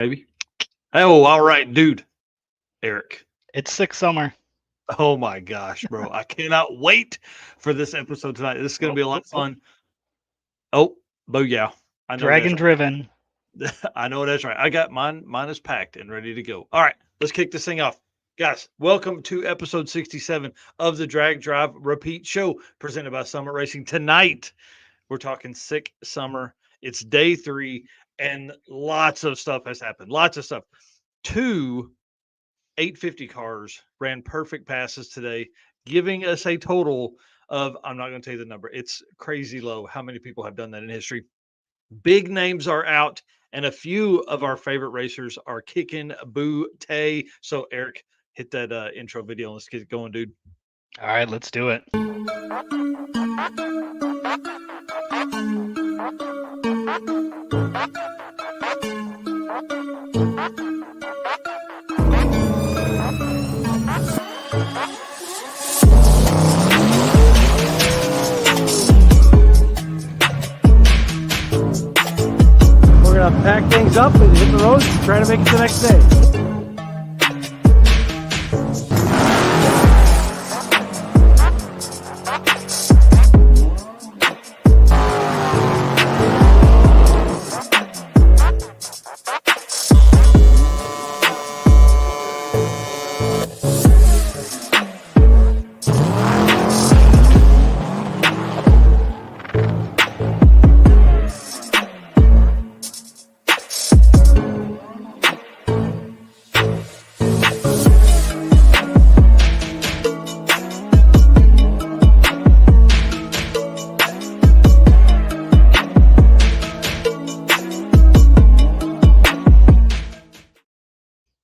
Baby. Oh, all right, dude. Eric. It's sick summer. Oh my gosh, bro. I cannot wait for this episode tonight. This is going to be a lot of fun. Oh, booyah. I know that's Dragon driven. right. I know that's right. I got mine. Mine is packed and ready to go. All right, let's kick this thing off. Guys, welcome to episode 67 of the Drag Drive Repeat Show presented by Summit Racing. Tonight, we're talking sick summer. It's day 3, and lots of stuff has happened. Lots of stuff. Two 850 cars ran perfect passes today, giving us a total of, I'm not going to tell you the number. It's crazy low how many people have done that in history. Big names are out, and a few of our favorite racers are kicking booty. So, Eric, hit that intro video and let's get it going, dude. All right, let's do it. We're gonna pack things up and hit the road and try to make it the next day.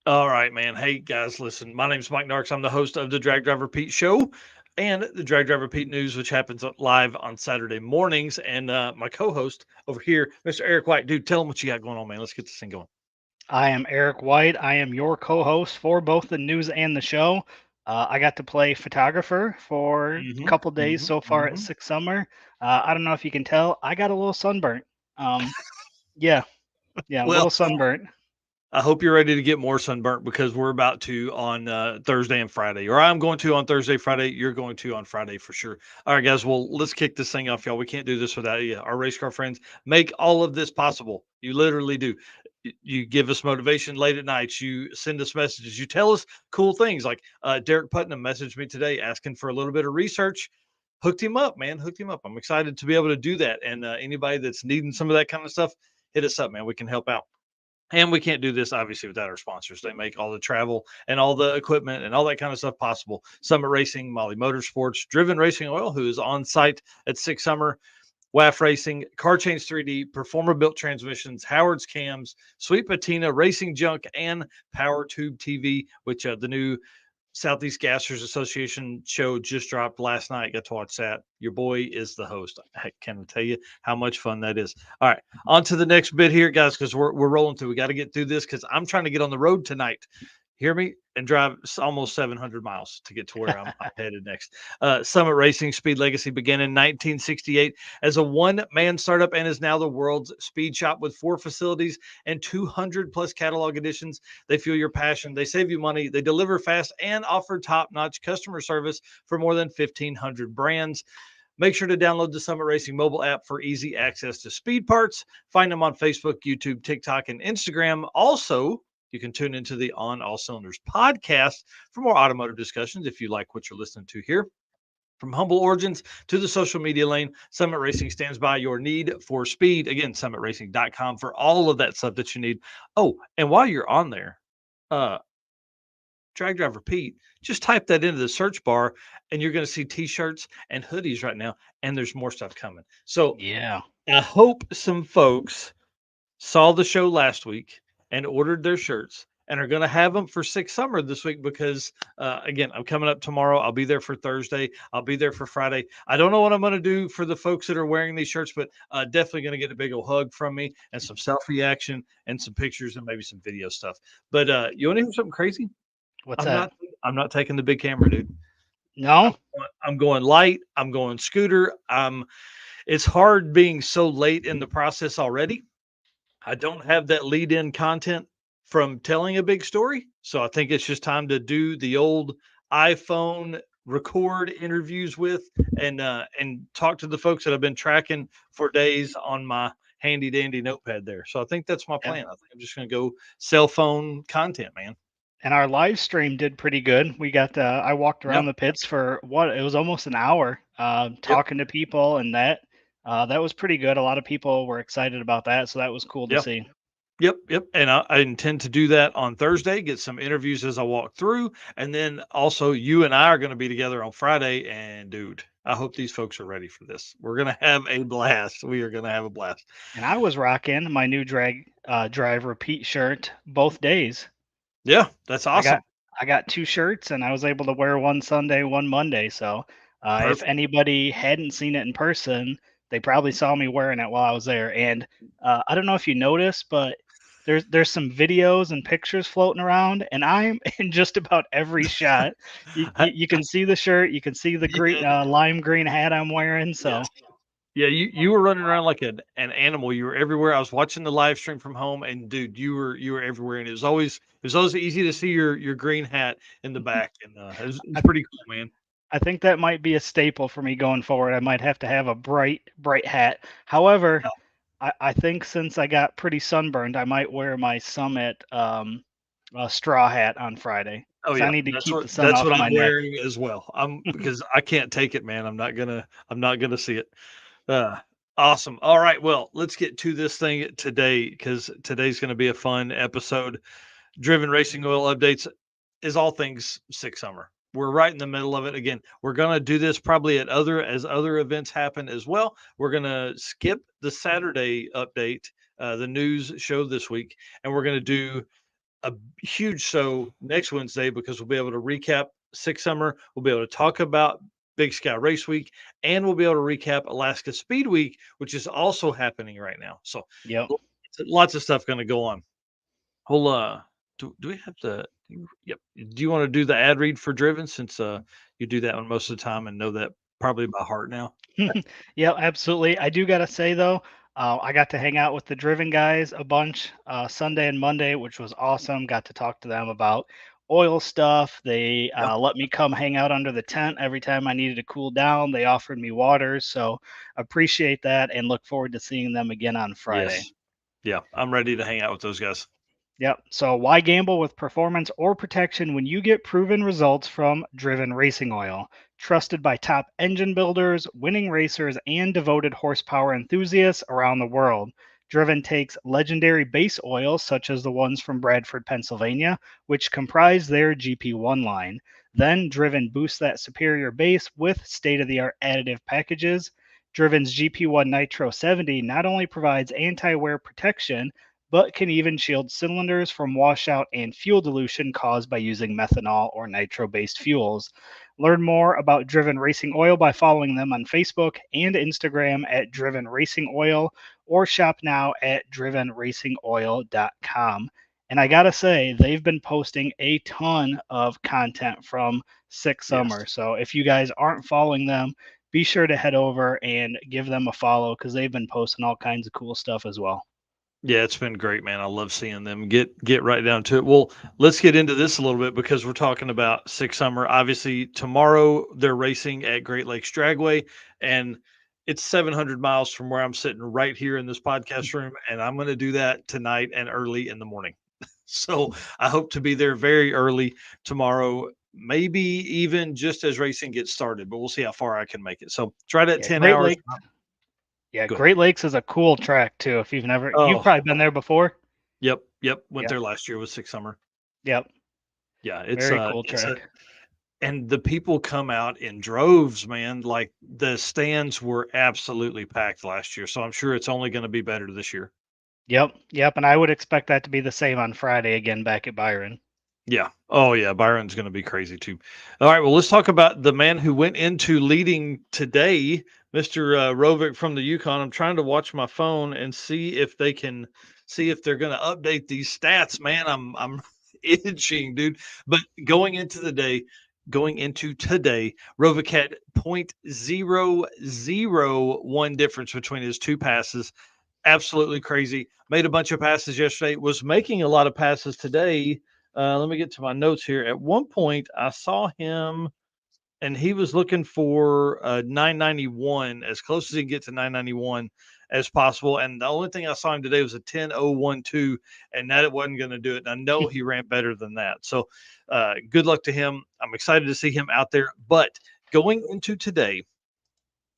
All right, man. Hey, guys, listen. My name's Mike Narks. I'm the host of the Drag Driver Pete Show and the Drag Driver Pete News, which happens live on Saturday mornings. And my co-host over here, Mr. Eric White. Dude, tell him what you got going on, man. Let's get this thing going. I am Eric White. I am your co-host for both the news and the show. I got to play photographer for a couple days so far at Sick Summer. I don't know if you can tell, I got a little sunburnt. Yeah, a Well, little sunburnt. I hope you're ready to get more sunburnt because we're about to on Thursday and Friday, or I'm going to on Thursday, Friday. You're going to on Friday for sure. All right, guys. Well, let's kick this thing off, y'all. We can't do this without you. Our race car friends make all of this possible. You literally do. You give us motivation late at night. You send us messages. You tell us cool things. Like Derek Putnam messaged me today asking for a little bit of research. Hooked him up, man. Hooked him up. I'm excited to be able to do that. And anybody that's needing some of that kind of stuff, hit us up, man. We can help out. And we can't do this obviously without our sponsors. They make all the travel and all the equipment and all that kind of stuff possible. Summit Racing, Molly Motorsports, Driven Racing Oil, who is on site at Six Summer, WAF Racing, Car Change 3D, Performer Built Transmissions, Howard's Cams, Sweet Patina, Racing Junk, and Power Tube TV, which the new Southeast Gassers Association show just dropped last night. Got to watch that. Your boy is the host. I can't tell you how much fun that is. All right, on to the next bit here, guys, because we're rolling through. We got to get through this because I'm trying to get on the road tonight. Hear me? And drive almost 700 miles to get to where I'm headed next. Summit Racing Speed Legacy began in 1968 as a one-man startup and is now the world's speed shop with 4 facilities and 200 plus catalog editions. They fuel your passion. They save you money. They deliver fast and offer top-notch customer service for more than 1,500 brands. Make sure to download the Summit Racing mobile app for easy access to speed parts. Find them on Facebook, YouTube, TikTok, and Instagram. Also, you can tune into the On All Cylinders podcast for more automotive discussions if you like what you're listening to here. From humble origins to the social media lane, Summit Racing stands by your need for speed. Again, summitracing.com for all of that stuff that you need. Oh, and while you're on there, Drag Drive Repeat, just type that into the search bar and you're going to see t-shirts and hoodies right now. And there's more stuff coming. So Yeah. I hope some folks saw the show last week and ordered their shirts and are going to have them for Six Summer this week because, again, I'm coming up tomorrow. I'll be there for Thursday. I'll be there for Friday. I don't know what I'm going to do for the folks that are wearing these shirts, but definitely going to get a big old hug from me and some selfie action and some pictures and maybe some video stuff. But you want to hear something crazy? What's I'm that? not taking the big camera, dude. No? I'm going light. I'm going scooter. It's hard being so late in the process already. I don't have that lead in content from telling a big story. So I think it's just time to do the old iPhone record interviews with and talk to the folks that I've been tracking for days on my handy dandy notepad there. So I think that's my plan. I think I'm just going to go cell phone content, man. And our live stream did pretty good. We got I walked around the pits for it was almost an hour talking to people, and that was pretty good. A lot of people were excited about that, so that was cool to see. Yep. And I intend to do that on Thursday, get some interviews as I walk through. And then also you and I are going to be together on Friday. And dude, I hope these folks are ready for this. We're going to have a blast. We are going to have a blast. And I was rocking my new Drive Repeat shirt both days. Yeah, that's awesome. I got 2 shirts, and I was able to wear one Sunday, one Monday. So if anybody hadn't seen it in person, they probably saw me wearing it while I was there. And I don't know if you noticed, but there's some videos and pictures floating around, and I'm in just about every shot. You can see the shirt, you can see the green lime green hat I'm wearing. So yeah, you were running around like an animal. You were everywhere. I was watching the live stream from home, and dude, you were everywhere. And it was always easy to see your green hat in the back, and it was pretty cool, man. I think that might be a staple for me going forward. I might have to have a bright hat. However, I think since I got pretty sunburned, I might wear my Summit straw hat on Friday. Oh yeah, I need to keep the sun off my neck. That's what I'm wearing as well. Because I can't take it, man. I'm not gonna see it. Awesome. All right, well, let's get to this thing today because today's going to be a fun episode. Driven Racing Oil Updates is all things Six Summer. We're right in the middle of it. Again, we're going to do this probably as other events happen as well. We're going to skip the Saturday update, the news show this week, and we're going to do a huge show next Wednesday because we'll be able to recap Six Summer. We'll be able to talk about Big Sky Race Week, and we'll be able to recap Alaska Speed Week, which is also happening right now. So lots of stuff going to go on. We'll do we have to? Yep. Do you want to do the ad read for Driven since you do that one most of the time and know that probably by heart now? Yeah, absolutely. I do got to say though, I got to hang out with the Driven guys a bunch Sunday and Monday, which was awesome. Got to talk to them about oil stuff. They let me come hang out under the tent every time I needed to cool down. They offered me water, so appreciate that and look forward to seeing them again on Friday. Yes. Yeah, I'm ready to hang out with those guys. Yep. So why gamble with performance or protection when you get proven results from Driven Racing Oil? Trusted by top engine builders, winning racers, and devoted horsepower enthusiasts around the world. Driven takes legendary base oils such as the ones from Bradford, Pennsylvania, which comprise their GP1 line. Then Driven boosts that superior base with state-of-the-art additive packages. Driven's GP1 Nitro 70 not only provides anti-wear protection, but can even shield cylinders from washout and fuel dilution caused by using methanol or nitro-based fuels. Learn more about Driven Racing Oil by following them on Facebook and Instagram at Driven Racing Oil, or shop now at drivenracingoil.com. And I gotta say, they've been posting a ton of content from Six Summer. Yes. So if you guys aren't following them, be sure to head over and give them a follow because they've been posting all kinds of cool stuff as well. Yeah, it's been great, man. I love seeing them get right down to it. Well, let's get into this a little bit because we're talking about Six Summer. Obviously, tomorrow they're racing at Great Lakes Dragway, and it's 700 miles from where I'm sitting right here in this podcast room, and I'm going to do that tonight and early in the morning. So I hope to be there very early tomorrow, maybe even just as racing gets started, but we'll see how far I can make it. So try to 10 hours. Yeah, Great Lakes is a cool track too. If you've you've probably been there before. Yep. Went there last year with Six Summer. Yep. Yeah, it's very cool track. And the people come out in droves, man. Like the stands were absolutely packed last year, so I'm sure it's only going to be better this year. Yep, and I would expect that to be the same on Friday again back at Byron. Yeah. Oh, yeah. Byron's going to be crazy too. All right. Well, let's talk about the man who went into leading today, Mr. Rovic from the Yukon. I'm trying to watch my phone and see if they're going to update these stats, man. I'm itching, dude. But going into today, Rovic had 0.001 difference between his two passes. absolutely crazy. Made a bunch of passes yesterday. Was making a lot of passes today. Let me get to my notes here. At one point, I saw him, and he was looking for 991, as close as he can get to 991 as possible. And the only thing I saw him today was a 10:012, and that it wasn't going to do it. And I know he ran better than that. So good luck to him. I'm excited to see him out there. But going into today,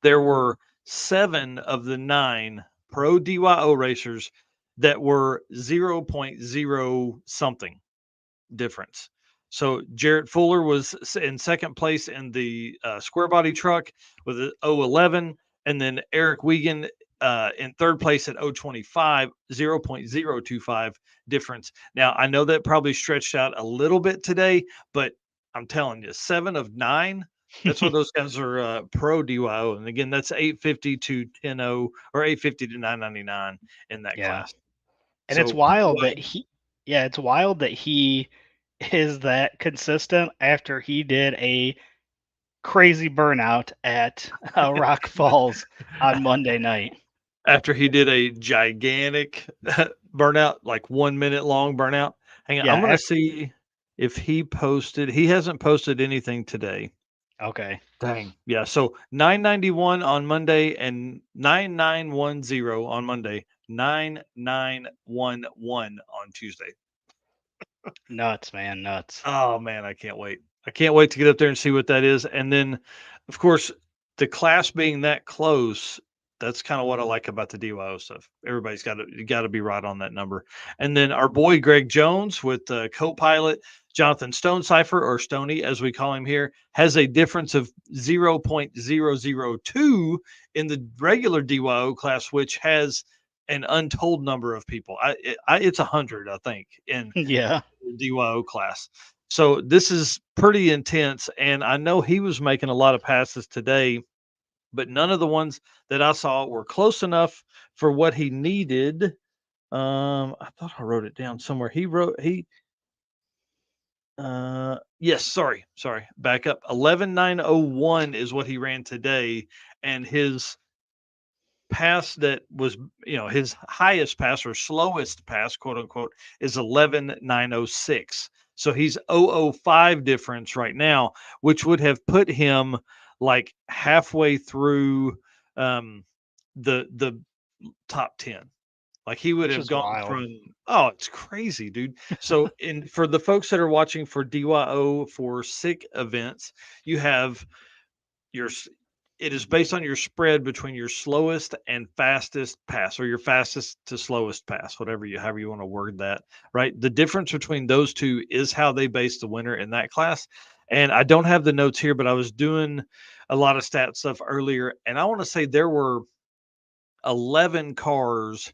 there were 7 of the 9 pro DYO racers that were 0.0 something difference. So Jarrett Fuller was in second place in the square body truck with a 011, and then Eric Wiegand in third place at 025, 0.025 difference. Now, I know that probably stretched out a little bit today, but I'm telling you, 7 of 9, that's what those guys are pro DYO. And again, that's 850 to 10.0 or 850 to 999 in that class. And so, it's wild that it's wild that he is that consistent after he did a crazy burnout at Rock Falls on Monday night. After he did a gigantic burnout, like 1 minute long burnout. Hang on, I'm going to see if he posted. He hasn't posted anything today. Okay. Dang. Yeah. So 991 on Monday and 9910 on Monday, 9911 on Tuesday. Nuts, man. Nuts. Oh, man. I can't wait. I can't wait to get up there and see what that is. And then, of course, the class being that close, that's kind of what I like about the DYO stuff. Everybody's got to be right on that number. And then our boy Greg Jones with co-pilot Jonathan Stonecipher, or Stoney as we call him here, has a difference of 0.002 in the regular DYO class, which has an untold number of people. It's 100, I think, in the DYO class. So this is pretty intense, and I know he was making a lot of passes today, but none of the ones that I saw were close enough for what he needed. I thought I wrote it down somewhere. Yes, sorry. Back up. 11,901 is what he ran today, and his pass that was, his highest pass or slowest pass, quote unquote, is 11,906. So he's 005 difference right now, which would have put him like halfway through the top 10. Like he would have gone from, it's crazy, dude. So for the folks that are watching for DYO for SICK events, you have it is based on your spread between your slowest and fastest pass, or your fastest to slowest pass, however you want to word that, right? The difference between those two is how they base the winner in that class. And I don't have the notes here, but I was doing a lot of stat stuff earlier, and I want to say there were 11 cars.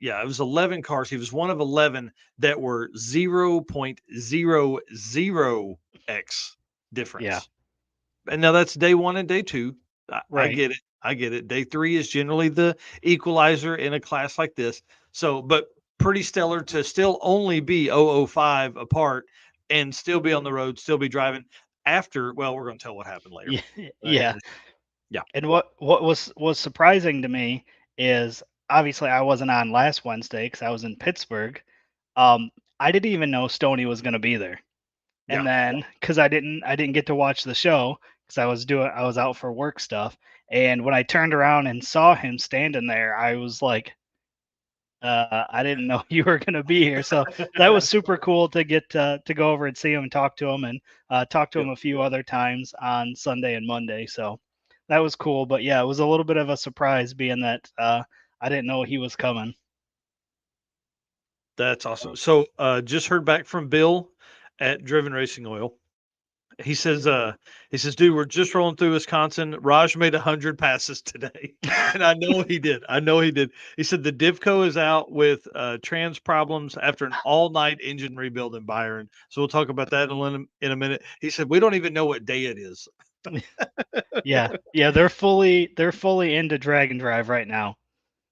Yeah, it was 11 cars. He was one of 11 that were 0.00x difference. Yeah. And now that's day 1 and day 2. Right. I get it. Day 3 is generally the equalizer in a class like this. So, but pretty stellar to still only be 005 apart and still be on the road, still be driving after. Well, we're going to tell what happened later. Yeah. And what was surprising to me is, obviously I wasn't on last Wednesday because I was in Pittsburgh. I didn't even know Stoney was going to be there. And then, because I didn't get to watch the show because I was out for work stuff. And when I turned around and saw him standing there, I was like, I didn't know you were going to be here. So that was super cool to get to go over and see him and talk to him, and talk to him a few other times on Sunday and Monday. So that was cool. But yeah, it was a little bit of a surprise, being that I didn't know he was coming. That's awesome. So just heard back from Bill at Driven Racing Oil. He says, dude, we're just rolling through Wisconsin. Raj made 100 passes today. And I know he did. He said the Divco is out with trans problems after an all-night engine rebuild in Byron. So we'll talk about that in a minute. He said, we don't even know what day it is. Yeah. They're fully into drag and drive right now.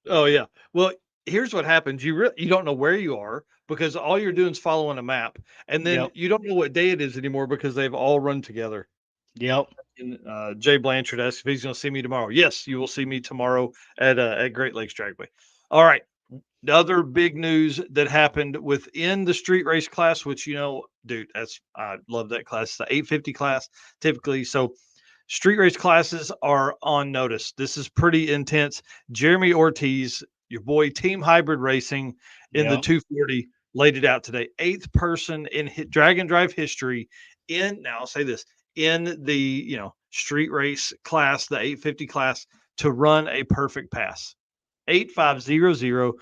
Oh yeah. Well, here's what happens. You don't know where you are, because all you're doing is following a map, and then you don't know what day it is anymore because they've all run together. Yep. Jay Blanchard asked if he's going to see me tomorrow. Yes, you will see me tomorrow at Great Lakes Dragway. All right. The other big news that happened within the street race class, which, dude, I love that class. The 850 class typically. So street race classes are on notice. This is pretty intense. Jeremy Ortiz, your boy, Team Hybrid Racing in the 240, laid it out today. 8th person in drag and drive history now I'll say this, in the, street race class, the 850 class, to run a perfect pass. 8500.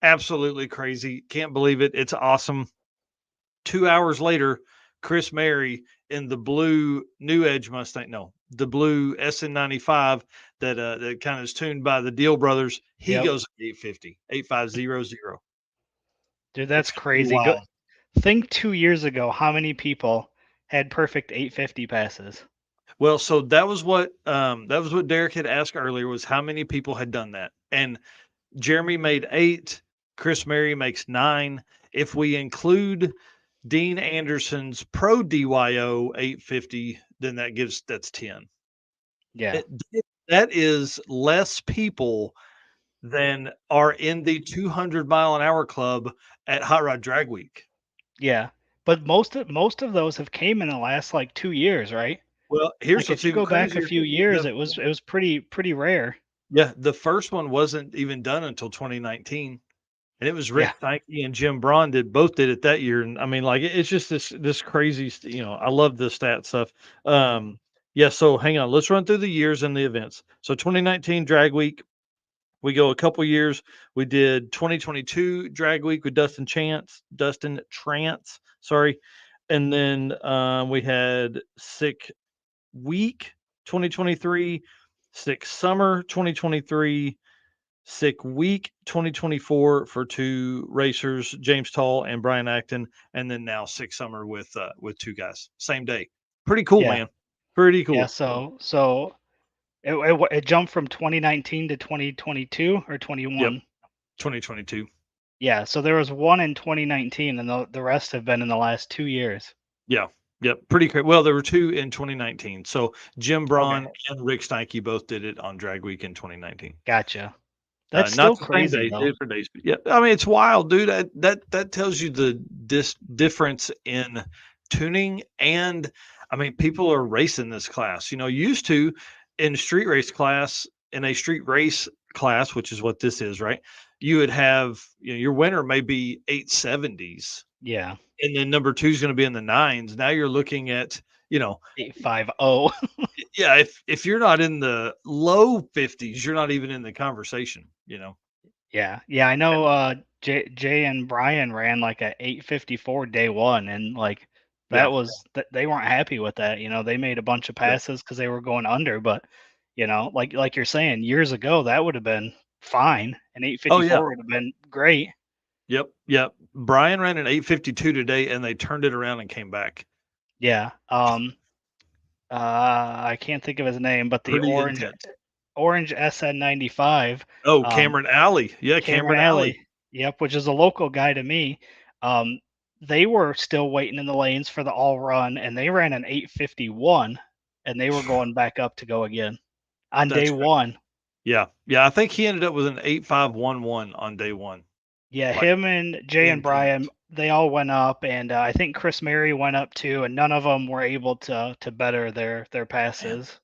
Absolutely crazy. Can't believe it. It's awesome. 2 hours later, Chris Mary in the blue New Edge Mustang, the blue SN95 that kind of is tuned by the Deal Brothers. He goes 850, 8500. Dude, that's crazy. Think 2 years ago, how many people had perfect 850 passes? Well, so that was what Derek had asked earlier, was how many people had done that. And Jeremy made 8, Chris Mary makes 9. If we include Dean Anderson's Pro DYO 850, then that's 10. Yeah. That is less people than are in the 200 mile an hour club at Hot Rod Drag Week. Yeah. But most of those have came in the last 2 years, right? Well, here's if you go back a few years, it was pretty rare. Yeah, the first one wasn't even done until 2019. And it was Rick Steinke and Jim Braun both did it that year. And I mean, it's just this crazy, I love the stat stuff. So hang on, let's run through the years and the events. So 2019 Drag Week, we go a couple years. We did 2022 Drag Week with Dustin Trance, sorry. And then we had Sick Week 2023, Sick Summer 2023, Sick Week 2024 for 2 racers, James Tall and Brian Acton, and then now Sick Summer with 2 guys, same day. Pretty cool, man. Pretty cool. Yeah. So it jumped from 2019 to 2022 or 21. Yep. 2022. Yeah. So there was one in 2019, and the rest have been in the last 2 years. Yeah. Yep. Pretty crazy. Well, there were 2 in 2019. So Jim Braun and Rick Steinke both did it on Drag Week in 2019. Gotcha. That's still crazy. Different days. Yeah, I mean, it's wild, dude. That tells you the difference in tuning, and I mean, people are racing this class. Used to in street race class, which is what this is, right? You would have your winner may be 870s. Yeah. And then number 2 is going to be in the 9s. Now you're looking at 850. Yeah, if you're not in the low 50s, you're not even in the conversation, Yeah. I know Jay and Brian ran a 854 day one, and was they weren't happy with that. They made a bunch of passes because they were going under, but like you're saying, years ago that would have been fine, and 854 would have been great. Yep. Brian ran an 852 today, and they turned it around and came back. Yeah. I can't think of his name, but the orange SN95. Oh, Cameron Alley. Yeah, Cameron Alley. Yep, which is a local guy to me. They were still waiting in the lanes for the all run, and they ran an 851, and they were going back up to go again on day one. Yeah. I think he ended up with an 8511 on day one. Yeah, him and Jay and Brian, they all went up, and I think Chris Mary went up too, and none of them were able to better their passes. Man,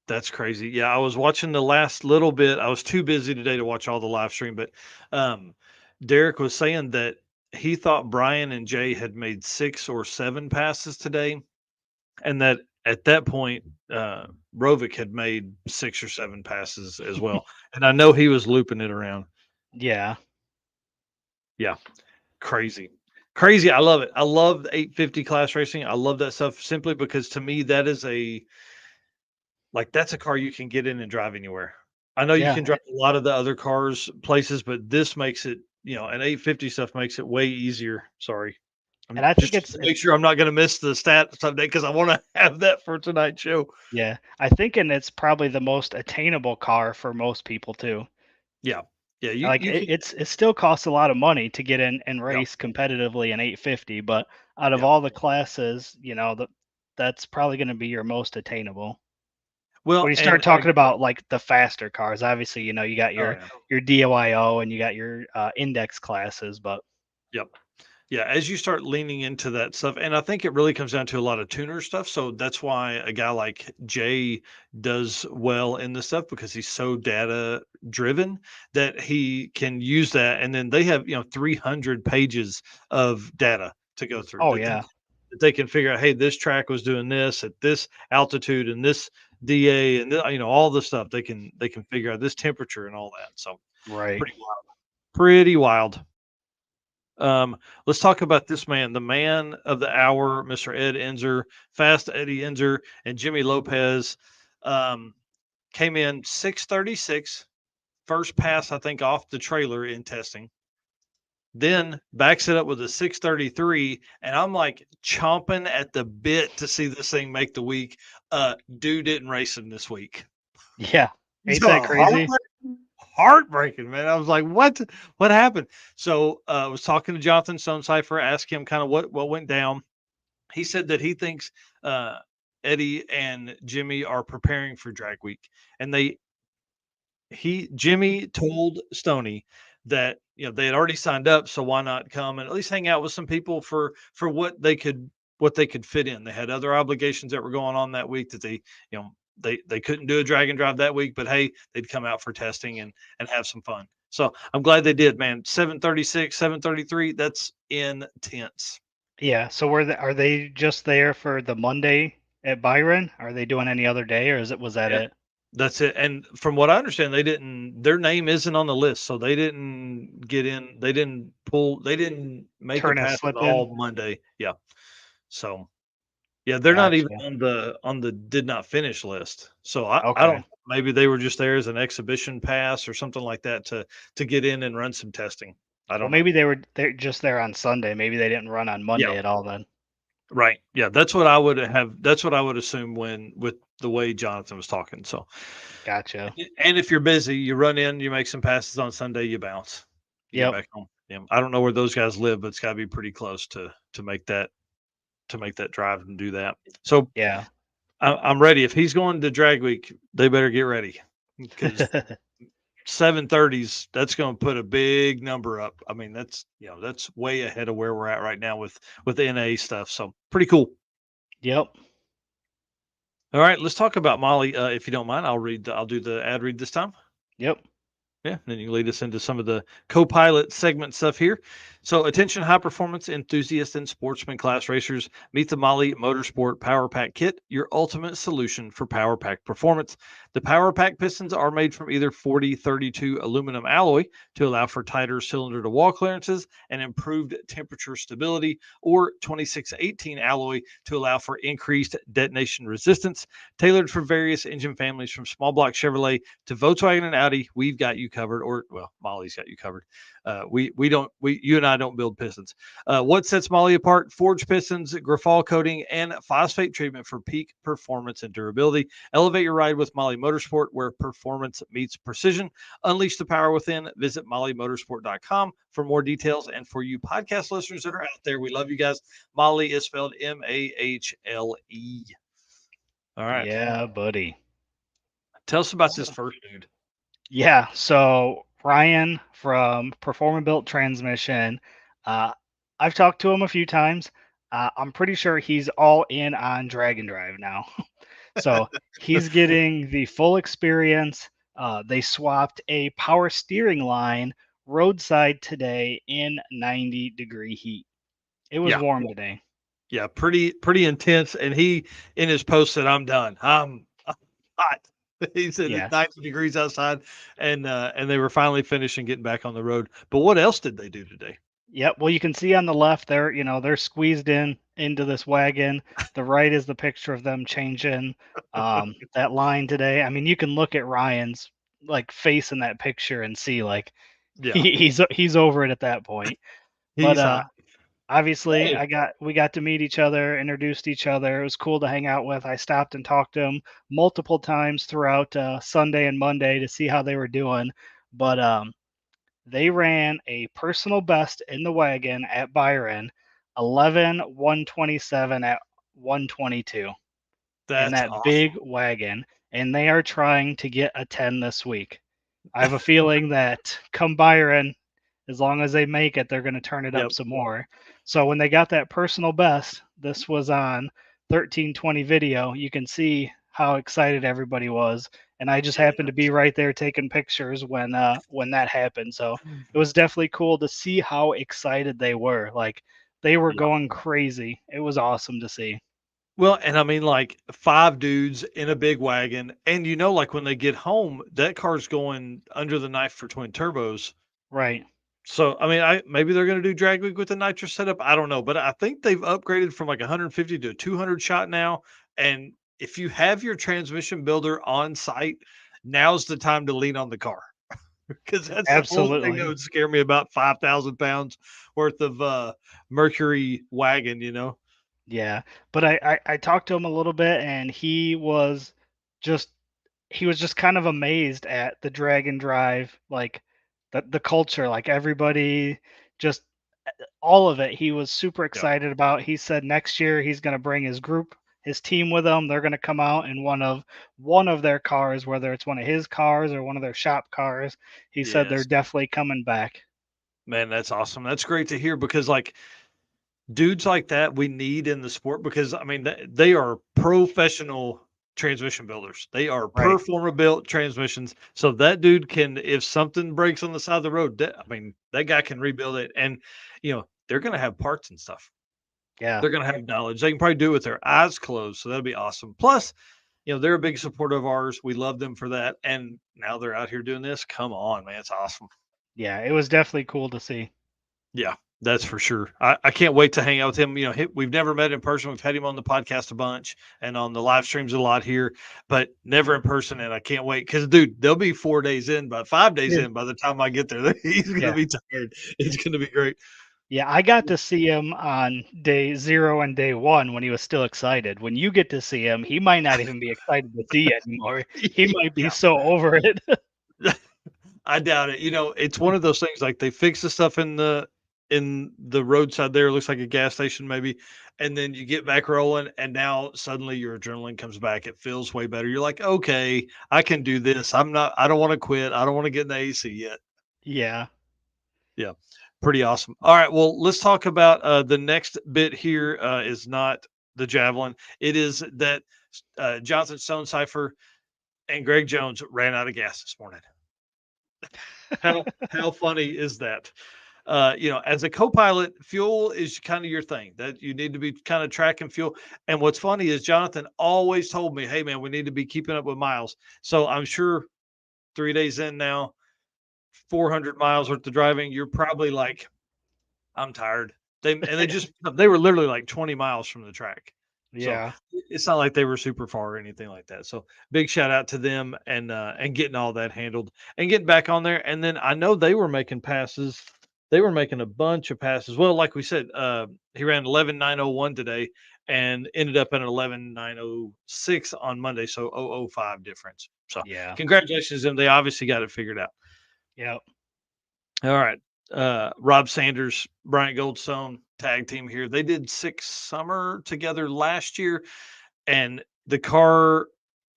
that's crazy. Yeah, I was watching the last little bit. I was too busy today to watch all the live stream, but Derek was saying that he thought Brian and Jay had made 6 or 7 passes today, and that at that point, Rovic had made 6 or 7 passes as well. And I know he was looping it around. Yeah. Yeah. Crazy. I love it. I love the 850 class racing. I love that stuff simply because to me, that is that's a car you can get in and drive anywhere. I know you can drive a lot of the other cars places, but this makes it, an 850 stuff makes it way easier. Sorry. And I think it's make sure I'm not going to miss the stat someday because I want to have that for tonight's show. Yeah. I think, and it's probably the most attainable car for most people too. Yeah. Yeah, it still costs a lot of money to get in and race competitively in 850, but out of all the classes, that's probably going to be your most attainable. Well, when you start talking about like the faster cars, obviously, you got your DYO and you got your index classes, but yep. Yeah, as you start leaning into that stuff, and I think it really comes down to a lot of tuner stuff. So that's why a guy like Jay does well in this stuff because he's so data driven that he can use that. And then they have 300 pages of data to go through. Oh yeah, that they can figure out. Hey, this track was doing this at this altitude and this DA and all the stuff they can figure out this temperature and all that. So right. pretty wild. Pretty wild. Let's talk about this man, the man of the hour, Mr. Ed Enzer, Fast Eddie Enzer, and Jimmy Lopez. Came in 636, first pass, I think, off the trailer in testing. Then backs it up with a 633, and I'm like chomping at the bit to see this thing make the week. Dude didn't race him this week. Yeah, ain't that crazy? Heartbreaking, man. I was like, what happened? So I was talking to Jonathan Stonecipher, asked him kind of what went down. He said that he thinks Eddie and Jimmy are preparing for drag week, and Jimmy told Stoney that they had already signed up, so why not come and at least hang out with some people for what they could fit in. They had other obligations that were going on that week that they couldn't do a drag and drive that week, but hey, they'd come out for testing and have some fun. So I'm glad they did, man. 736, 733, that's intense. Yeah. So are they just there for the Monday at Byron? Are they doing any other day, or was that it? That's it. And from what I understand, their name isn't on the list, so they didn't get in. They didn't make it past all Monday. Yeah. So yeah, they're not even on the did not finish list. So I don't. Maybe they were just there as an exhibition pass or something like that to get in and run some testing. I don't know. Maybe they're just there on Sunday. Maybe they didn't run on Monday at all then. Right. Yeah, that's what I would assume with the way Jonathan was talking. So gotcha. And if you're busy, you run in, you make some passes on Sunday, you bounce. You get back home. Yeah. I don't know where those guys live, but it's got to be pretty close to make that drive and do that. So yeah, I'm ready. If he's going to drag week, they better get ready because 730s, that's going to put a big number up. I mean, that's way ahead of where we're at right now with NA stuff. So pretty cool. Yep. All right, let's talk about Molly. If you don't mind, I'll do the ad read this time. Yep. Yeah, then you lead us into some of the co-pilot segment stuff here. So attention high performance enthusiasts and sportsman class racers, meet the Molly Motorsport Power Pack Kit, your ultimate solution for Power Pack performance. The Power Pack pistons are made from either 4032 aluminum alloy to allow for tighter cylinder to wall clearances and improved temperature stability, or 2618 alloy to allow for increased detonation resistance. Tailored for various engine families from small block Chevrolet to Volkswagen and Audi, we've got you covered, or Molly's got you covered. You and I don't build pistons. What sets Molly apart? Forged pistons, Grafal coating, and phosphate treatment for peak performance and durability. Elevate your ride with Molly Motorsport, where performance meets precision. Unleash the power within. Visit mollymotorsport.com for more details. And for you podcast listeners that are out there, we love you guys. Molly is spelled Mahle. All right. Yeah, buddy. Tell us about this first dude. Yeah, so Ryan from Performa Built Transmission. I've talked to him a few times. I'm pretty sure he's all in on drag and drive now. So he's getting the full experience. They swapped a power steering line roadside today in 90-degree heat. It was warm today. Yeah, pretty intense. And he, in his post, said, "I'm done. I'm hot." He said it's 90 degrees outside, and they were finally finished and getting back on the road. But what else did they do today? Yep. Well, you can see on the left there, they're squeezed into this wagon. The right is the picture of them changing that line today. I mean, you can look at Ryan's face in that picture and see he's over it at that point. But obviously, we got to meet each other, introduced each other. It was cool to hang out with. I stopped and talked to him multiple times throughout Sunday and Monday to see how they were doing. But they ran a personal best in the wagon at Byron, 11:127 at 122. That's in that awesome. big wagon. and they are trying to get a 10 this week. I have a feeling that come Byron, as long as they make it, they're going to turn it up some more. So when they got that personal best, this was on 1320 video. You can see how excited everybody was, and I just happened to be right there taking pictures when that happened. So it was definitely cool to see how excited they were. Like they were going crazy. It was awesome to see. Well, and I mean, like 5 dudes in a big wagon, and like when they get home, that car's going under the knife for twin turbos. Right. So, I mean, maybe they're going to do drag week with the nitro setup. I don't know, but I think they've upgraded from like 150 to a 200 shot now. And if you have your transmission builder on site, now's the time to lean on the car because that's the only thing that would scare me about 5,000 pounds worth of Mercury wagon, Yeah, but I talked to him a little bit, and he was just kind of amazed at the drag and drive, like the culture, like everybody, just all of it. He was super excited about. He said next year he's going to bring his team with him. They're going to come out in one of their cars, whether it's one of his cars or one of their shop cars. He said they're definitely coming back. Man, that's awesome. That's great to hear because like dudes like that we need in the sport because I mean they are professional transmission builders. They are performer built transmissions. So that dude can, if something breaks on the side of the road, that guy can rebuild it. And they're gonna have parts and stuff. Yeah, they're gonna have knowledge. They can probably do it with their eyes closed. So that'll be awesome. Plus, they're a big supporter of ours. We love them for that. And now they're out here doing this. Come on, man, it's awesome. Yeah, it was definitely cool to see. Yeah, that's for sure. I can't wait to hang out with him. We've never met in person. We've had him on the podcast a bunch and on the live streams a lot here, but never in person. And I can't wait because, dude, they'll be 4 days in, by 5 days in by the time I get there. He's going to be tired. It's going to be great. Yeah, I got to see him on day 0 and day 1 when he was still excited. When you get to see him, he might not even be excited to see you anymore. He might be so over it. I doubt it. It's one of those things like they fix the stuff in the roadside there. It looks like a gas station maybe. And then you get back rolling and now suddenly your adrenaline comes back. It feels way better. You're like, okay, I can do this. I don't want to quit. I don't want to get in the AC yet. Yeah. Yeah. Pretty awesome. All right. Well, let's talk about the next bit here is not the javelin. It is that Jonathan Stonecipher and Greg Jones ran out of gas this morning. How funny is that? As a co-pilot, fuel is kind of your thing that you need to be kind of tracking fuel. And what's funny is Jonathan always told me, hey man, we need to be keeping up with miles. So I'm sure 3 days in now, 400 miles worth of driving, you're probably like, I'm tired. They were literally like 20 miles from the track. Yeah. So it's not like they were super far or anything like that. So big shout out to them and getting all that handled and getting back on there. And then I know they were making passes. They were making a bunch of passes. Well, like we said, he ran 11.901 today and ended up at an 11.906 on Monday. So 0.005 difference. So yeah, congratulations to them. They obviously got it figured out. Yep. All right. Rob Sanders, Bryant Goldstone tag team here. They did 6 summer together last year, and the car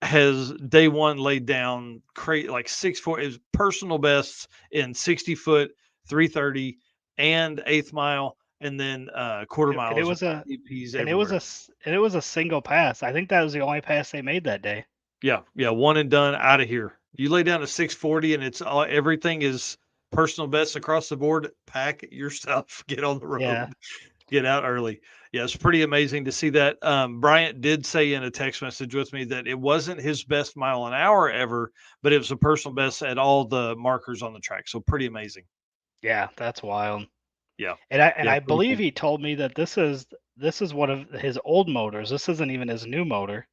has day one laid down like 6'4". His personal bests in 60 foot, 330, and 8th mile, and then quarter mile. And it was a single pass. I think that was the only pass they made that day. Yeah, one and done, out of here. You lay down a 640, and it's everything is personal best across the board. Pack your stuff, get on the road, get out early. Yeah, it's pretty amazing to see that. Bryant did say in a text message with me that it wasn't his best mile an hour ever, but it was a personal best at all the markers on the track. So pretty amazing. Yeah, that's wild. Yeah. And I believe he told me that this is one of his old motors. This isn't even his new motor.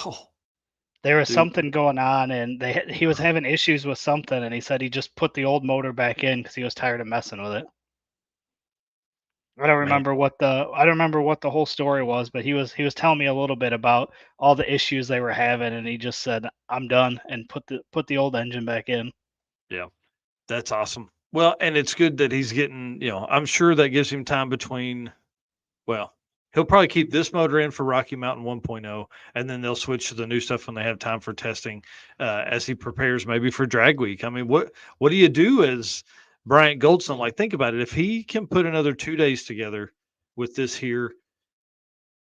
Oh. There was something going on, and he was having issues with something, and he said he just put the old motor back in because he was tired of messing with it. I don't remember what the whole story was, but he was telling me a little bit about all the issues they were having, and he just said, "I'm done," and put the old engine back in. Yeah, that's awesome. Well, and it's good that he's getting, I'm sure that gives him time between, well, He'll probably keep this motor in for Rocky Mountain 1.0, and then they'll switch to the new stuff when they have time for testing as he prepares maybe for drag week. I mean, what do you do as Bryant Goldson? Like, think about it. If he can put another 2 days together with this here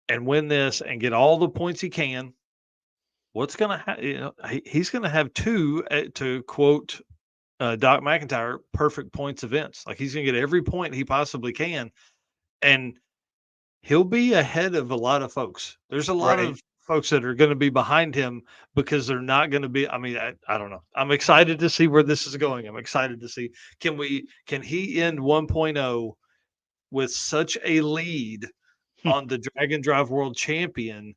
and win this and get all the points he can, what's going to happen? He's going to have two, to quote Doc McIntyre, perfect points events. Like, he's going to get every point he possibly can. And he'll be ahead of a lot of folks. There's a lot of folks that are going to be behind him because they're not going to be. I mean, I don't know. I'm excited to see where this is going. I'm excited to see can he end 1.0 with such a lead on the Drag and Drive World Champion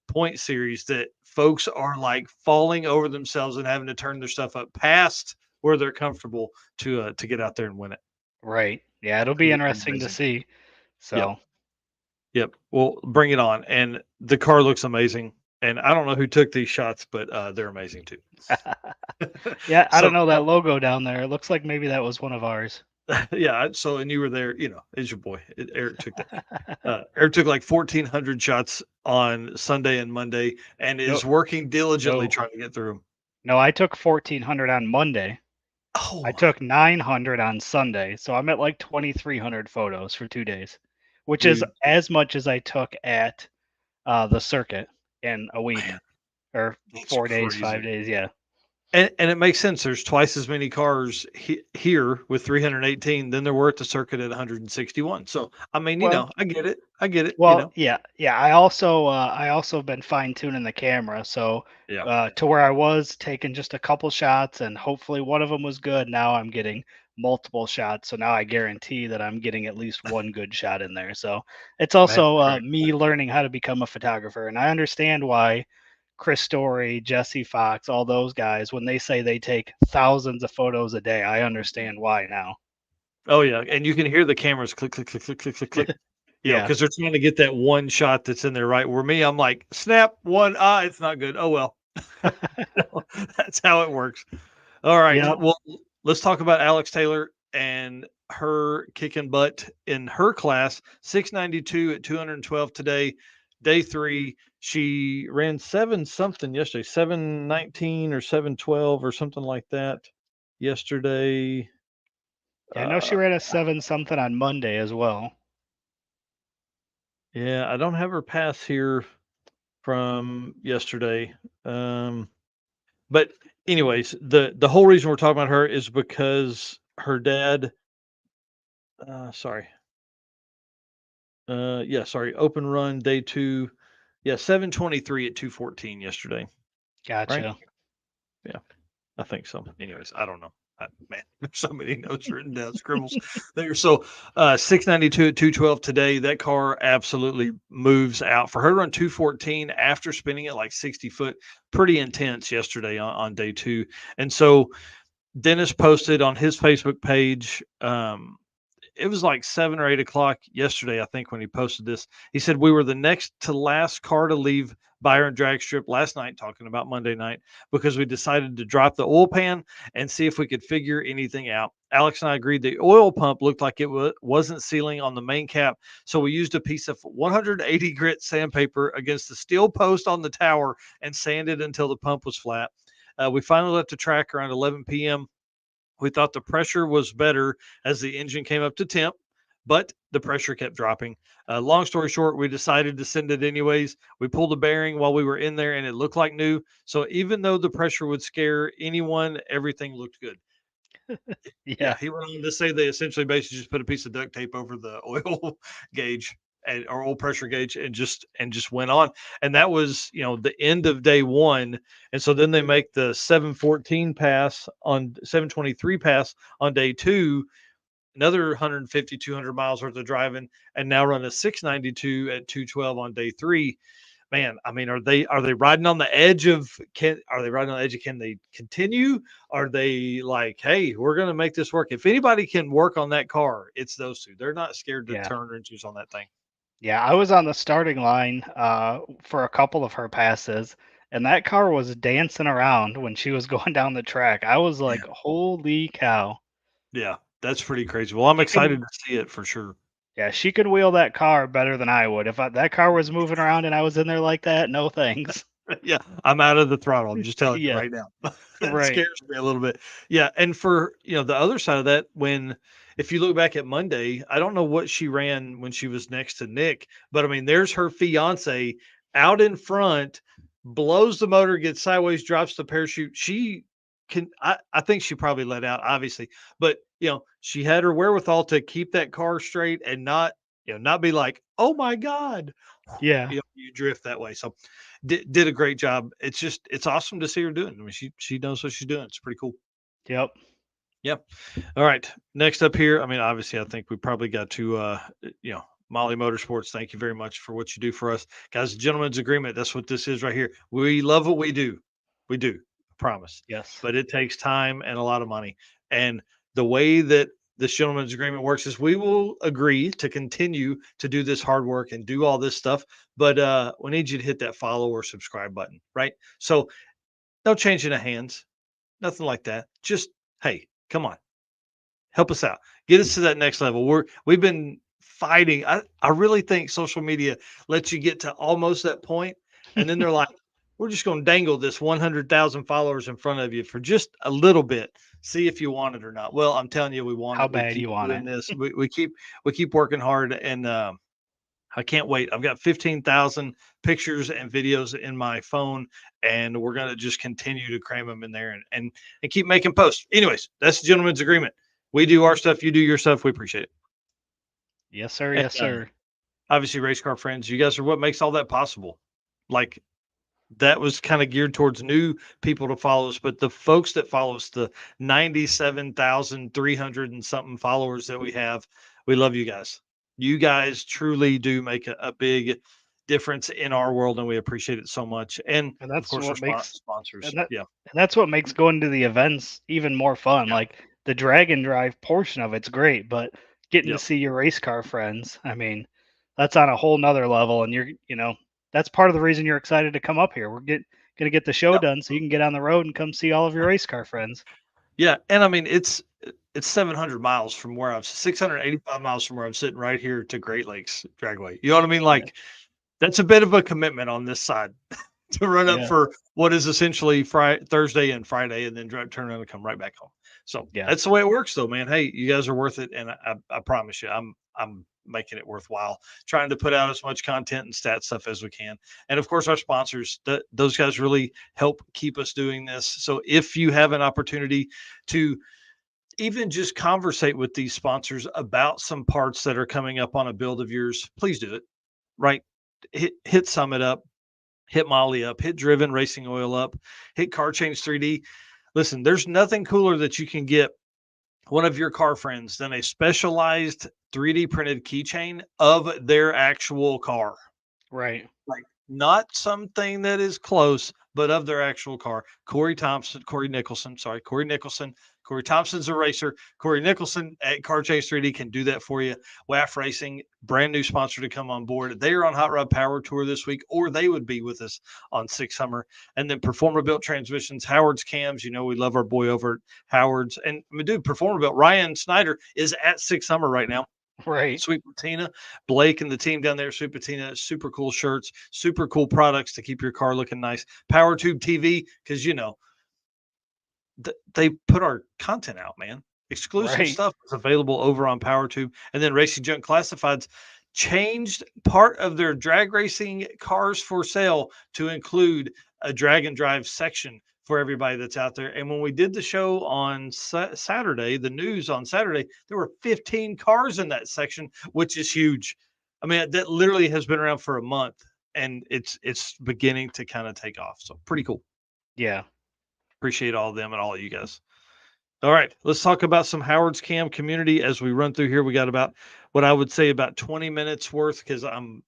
point series that folks are like falling over themselves and having to turn their stuff up past where they're comfortable to get out there and win it. Right. Yeah, it'll be interesting to see. So. Yep. Well, bring it on. And the car looks amazing. And I don't know who took these shots, but they're amazing too. Yeah, I don't know that logo down there. It looks like maybe that was one of ours. Yeah. So, and you were there, it's your boy. Eric took that. Eric took like 1,400 shots on Sunday and Monday and is working diligently trying to get through them. No, I took 1,400 on Monday. Oh, I took 900 on Sunday. So I'm at like 2,300 photos for 2 days, which is as much as I took at the circuit in a week. Man, or 4 days, 5 days. Yeah. And it makes sense. There's twice as many cars here with 318 than there were at the circuit at 161. So, I mean, I get it. Well, yeah. I also been fine tuning the camera. So, to where I was taking just a couple shots and hopefully one of them was good. Now I'm getting multiple shots. So now I guarantee that I'm getting at least one good shot in there. So it's also me learning how to become a photographer. And I understand why Chris Story, Jesse Fox, all those guys, when they say they take thousands of photos a day, I understand why now. Oh, yeah. And you can hear the cameras click, click, click, click, click, click, click. Yeah. Because they're trying to get that one shot that's in there, right? Where me, I'm like, snap, one, it's not good. Oh, well. That's how it works. All right. Yep. Well, let's talk about Alex Taylor and her kicking butt in her class, 692 at 212 today. Day 3, she ran 7-something yesterday, 719 or 712 or something like that yesterday. Yeah, I know she ran a 7-something on Monday as well. Yeah, I don't have her pass here from yesterday. But anyways, the whole reason we're talking about her is because her dad, open run day 2. Yeah, 723 at 214 yesterday. Gotcha. Right? Yeah, I think so. Anyways, I don't know. Man, there's so many notes written down, scribbles there. So 692 at 212 today. That car absolutely moves out. For her to run 214 after spinning it like 60 foot, pretty intense yesterday on day 2. And so Dennis posted on his Facebook page, it was like 7 or 8 o'clock yesterday, I think, when he posted this. He said, we were the next to last car to leave Byron Drag Strip last night, talking about Monday night, because we decided to drop the oil pan and see if we could figure anything out. Alex and I agreed the oil pump looked like it wasn't sealing on the main cap, so we used a piece of 180 grit sandpaper against the steel post on the tower and sanded until the pump was flat. We finally left the track around 11 p.m. We thought the pressure was better as the engine came up to temp, but the pressure kept dropping. Long story short, we decided to send it anyways. We pulled the bearing while we were in there, and it looked like new. So even though the pressure would scare anyone, everything looked good. Yeah, he went on to say they essentially basically just put a piece of duct tape over the oil gauge or oil pressure gauge and just went on. And that was, the end of day 1. And so then they make the 714 pass on 723 pass on day 2, another 150, 200 miles worth of driving, and now run a 692 at 212 on day 3. Man, I mean, are they riding on the edge of can they continue? Are they like, hey, we're going to make this work? If anybody can work on that car, it's those two. They're not scared to turn wrenches on that thing. Yeah, I was on the starting line for a couple of her passes, and that car was dancing around when she was going down the track. I was like, holy cow. Yeah, that's pretty crazy. Well, I'm excited to see it for sure. Yeah, she could wheel that car better than I would. If that car was moving around and I was in there like that, no thanks. Yeah, I'm out of the throttle. I'm just telling you Yeah. right now. That Right. scares me a little bit. Yeah, and for the other side of that, if you look back at Monday, I don't know what she ran when she was next to Nick, but I mean, there's her fiance out in front, blows the motor, gets sideways, drops the parachute. She can, I think she probably let out, obviously, but she had her wherewithal to keep that car straight and not be like, oh my God, Yeah. you drift that way. So did a great job. It's awesome to see her doing. I mean, she knows what she's doing. It's pretty cool. Yep. Yep. All right. Next up here, I mean, obviously, I think we probably got to Molly Motorsports. Thank you very much for what you do for us, guys. Gentleman's agreement. That's what this is right here. We love what we do. We do. I promise. Yes. But it takes time and a lot of money. And the way that this gentleman's agreement works is we will agree to continue to do this hard work and do all this stuff, but we need you to hit that follow or subscribe button, right? So no changing of hands, nothing like that. Just, hey, come on, help us out, get us to that next level. We've been fighting. I really think social media lets you get to almost that point, and then they're like, we're just going to dangle this 100,000 followers in front of you for just a little bit. See if you want it or not. Well, I'm telling you, we want How it. We bad keep you want doing it. this. We keep working hard, and I can't wait. I've got 15,000 pictures and videos in my phone, and we're going to just continue to cram them in there and keep making posts. Anyways, that's the gentleman's agreement. We do our stuff. You do your stuff. We appreciate it. Yes, sir. And, Yes, sir. Obviously, race car friends, you guys are what makes all that possible. Like, that was kind of geared towards new people to follow us, but the folks that follow us, the 97,300 and something followers that we have, we love you guys. You guys truly do make a big difference in our world, and we appreciate it so much. And that's of course, what our makes sponsors. and Yeah. that's what makes going to the events even more fun. Yeah. Like the drag and drive portion of it's great, but getting Yep. to see your race car friends, I mean, that's on a whole nother level. And that's part of the reason you're excited to come up here. We're gonna get the show Yep. done so you can get on the road and come see all of your race car friends. Yeah, and I mean it's 700 miles from where I'm 685 miles from where I'm sitting right here to Great Lakes Dragway. You know what I mean? Like, that's a bit of a commitment on this side to run up for what is essentially Thursday and Friday, and then turn around and come right back home. So that's the way it works, though, man. Hey, you guys are worth it, and I promise you, I'm making it worthwhile, trying to put out as much content and stat stuff as we can. And of course, our sponsors, those guys really help keep us doing this. So if you have an opportunity to even just conversate with these sponsors about some parts that are coming up on a build of yours, please do it. Right? Hit Summit up, hit Molly up, hit Driven Racing Oil up, hit Car Change 3D. Listen, there's nothing cooler that you can get one of your car friends than a specialized 3D printed keychain of their actual car. Right. Like, not something that is close, but of their actual car. Corey Nicholson. Corey Thompson's a racer. Corey Nicholson at Car Change 3D can do that for you. WAF Racing, brand new sponsor to come on board. They are on Hot Rod Power Tour this week, or they would be with us on Six Summer. And then Performer Built Transmissions, Howard's Cams. You know, we love our boy over at Howard's. And I mean, dude, Performer Built, Ryan Snyder is at Six Summer right now. Right. Sweet Patina, Blake and the team down there, Sweet Patina, super cool shirts, super cool products to keep your car looking nice. Power Tube TV, because they put our content out, man. Exclusive stuff is available over on PowerTube. And then Racing Junk Classifieds changed part of their drag racing cars for sale to include a drag and drive section for everybody that's out there. And when we did the show on Saturday, the news on Saturday, there were 15 cars in that section, which is huge. I mean, that literally has been around for a month, and it's beginning to kind of take off. So pretty cool. Yeah. Appreciate all of them and all of you guys. All right, let's talk about some Howard's Cam community as we run through here. We got about what I would say about 20 minutes worth, because I'm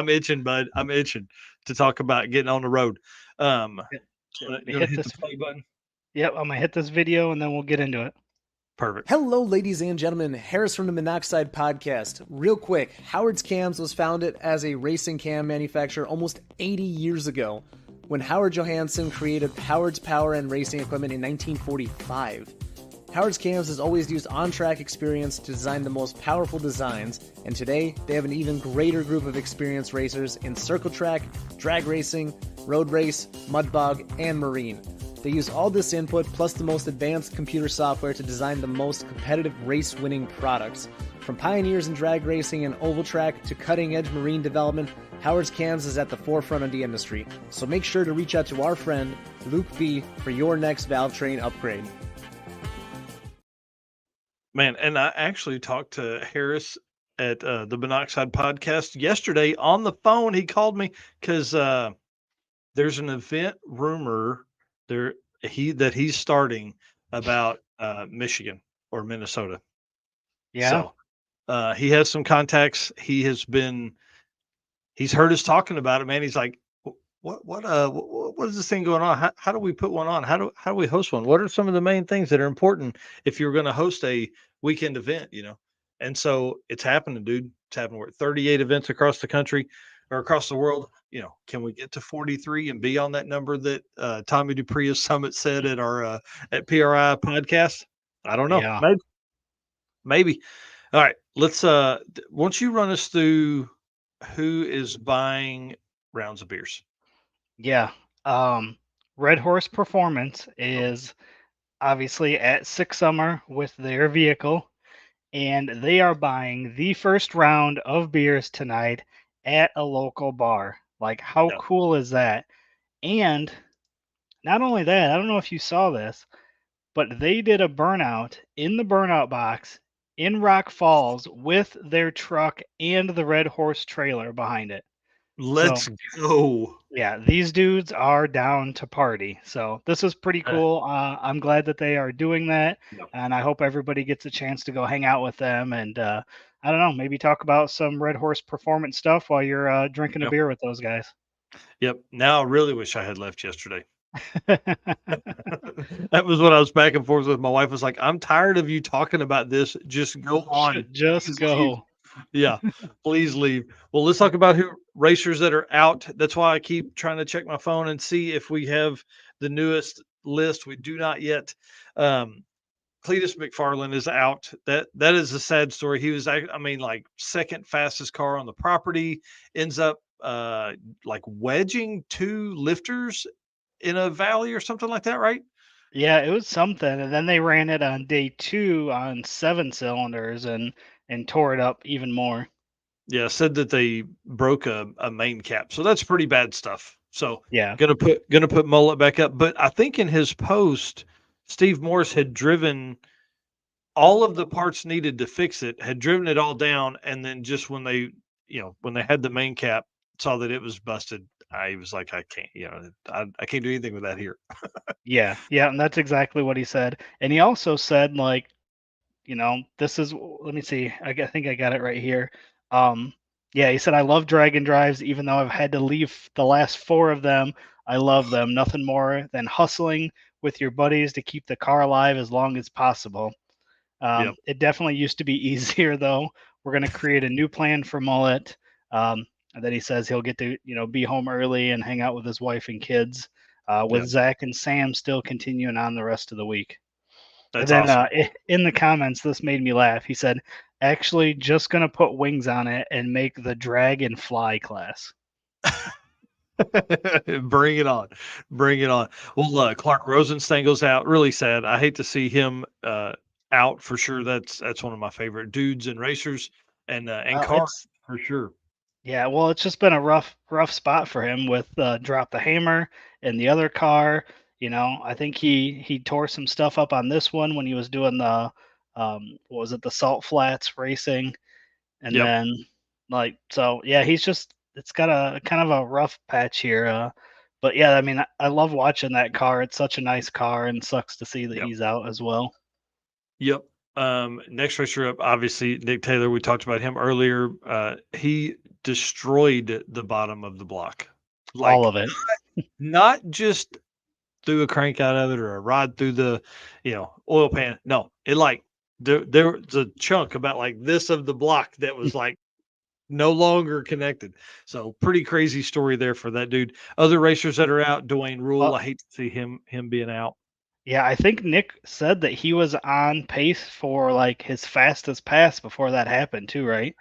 itching, bud. I'm itching to talk about getting on the road. Hit this play button. Yep, I'm gonna hit this video and then we'll get into it. Perfect. Hello, ladies and gentlemen. Harris from the Monoxide Podcast. Real quick, Howard's Cams was founded as a racing cam manufacturer almost 80 years ago, when Howard Johansson created Howard's Power and Racing Equipment in 1945. Howard's Cams has always used on-track experience to design the most powerful designs, and today they have an even greater group of experienced racers in circle track, drag racing, road race, mud bog, and marine. They use all this input plus the most advanced computer software to design the most competitive race-winning products. From pioneers in drag racing and oval track to cutting-edge marine development, Howard's Cams is at the forefront of the industry. So make sure to reach out to our friend Luke B for your next valve train upgrade. Man, and I actually talked to Harris at the Monoxide podcast yesterday on the phone. He called me because there's an event rumor that he's starting about Michigan or Minnesota. Yeah. So he has some contacts. He's heard us talking about it, man. He's like, what is this thing going on? How do we put one on? How do we host one? What are some of the main things that are important if you're going to host a weekend event, And so it's happening, dude. It's happening. We're at 38 events across the country or across the world. Can we get to 43 and be on that number that Tommy Dupree Summit said at our at PRI podcast? I don't know. Yeah. Maybe. All right. Let's once you run us through who is buying rounds of beers. Yeah. Red Horse Performance is obviously at Six Summer with their vehicle, and they are buying the first round of beers tonight at a local bar. Like, how cool is that? And not only that, I don't know if you saw this, but they did a burnout in the burnout box in Rock Falls with their truck and the Red Horse trailer behind it. Let's go. Yeah, these dudes are down to party. So this is pretty cool. I'm glad that they are doing that. Yep. And I hope everybody gets a chance to go hang out with them. And I don't know, maybe talk about some Red Horse Performance stuff while you're drinking a beer with those guys. Yep. Now I really wish I had left yesterday. That was what I was back and forth with. My wife was like, I'm tired of you talking about this. Just go on. Just go. Leave. Yeah, please leave. Well, let's talk about who racers that are out. That's why I keep trying to check my phone and see if we have the newest list. We do not yet. Cletus McFarland is out. That is a sad story. He was, like second fastest car on the property. Ends up like wedging two lifters in a valley or something like that, right? Yeah, it was something. And then they ran it on day 2 on 7 cylinders and tore it up even more. Yeah, said that they broke a main cap. So that's pretty bad stuff. So yeah, gonna put Mullet back up. But I think in his post, Steve Morris had driven all of the parts needed to fix it, had driven it all down, and then just when they had the main cap, saw that it was busted. I was like, I can't, I can't do anything with that here. yeah, and that's exactly what he said. And he also said, like, this is, let me see, I think I got it right here. Yeah, he said, I love Dragon Drives, even though I've had to leave the last 4 of them. I love them. Nothing more than hustling with your buddies to keep the car alive as long as possible. It definitely used to be easier, though. We're going to create a new plan for Mullet. And then he says he'll get to, be home early and hang out with his wife and kids, with Zach and Sam still continuing on the rest of the week. That's and then awesome. In the comments, this made me laugh. He said, actually just going to put wings on it and make the Dragon Fly class. Bring it on. Well, Clark Rosenstangel's out. Really sad. I hate to see him out for sure. That's one of my favorite dudes and racers and cars for sure. Yeah, well, it's just been a rough spot for him with Drop the Hammer and the other car. I think he tore some stuff up on this one when he was doing the the Salt Flats racing, and then it's got a kind of a rough patch here. But yeah, I mean, I love watching that car. It's such a nice car, and sucks to see that he's out as well. Yep. Next racer up, obviously Nick Taylor. We talked about him earlier. He destroyed the bottom of the block, all of it. Not just threw a crank out of it or a rod through the, oil pan. No, it there was a chunk about like this of the block that was like no longer connected. So pretty crazy story there for that dude. Other racers that are out, Dwayne Rule. I hate to see him being out. Yeah, I think Nick said that he was on pace for like his fastest pass before that happened too, right?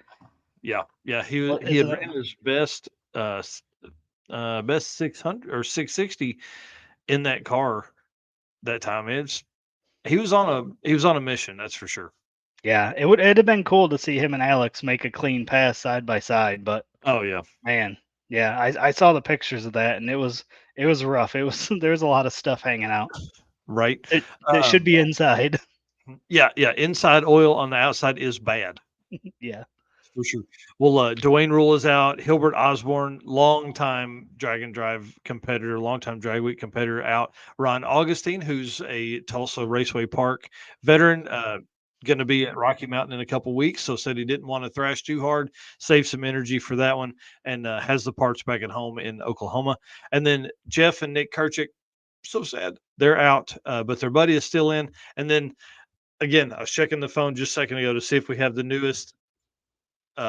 Yeah, What he is had it? ran his best 600 or 660 in that car that time. He was on a mission, that's for sure. Yeah, it'd have been cool to see him and Alex make a clean pass side by side, but Oh yeah, man, yeah, I saw the pictures of that and it was rough. It was there was a lot of stuff hanging out. right. It should be inside. Yeah. Inside oil on the outside is bad. Yeah. For sure. Well, Dwayne Rule is out. Hilbert Osborne, longtime Drag and Drive competitor, longtime Drag Week competitor, out. Ron Augustine, who's a Tulsa Raceway Park veteran, going to be at Rocky Mountain in a couple weeks. So said he didn't want to thrash too hard, save some energy for that one, and has the parts back at home in Oklahoma. And then Jeff and Nick Kirchick, so sad, they're out, but their buddy is still in. And then again, I was checking the phone just a second ago to see if we have the newest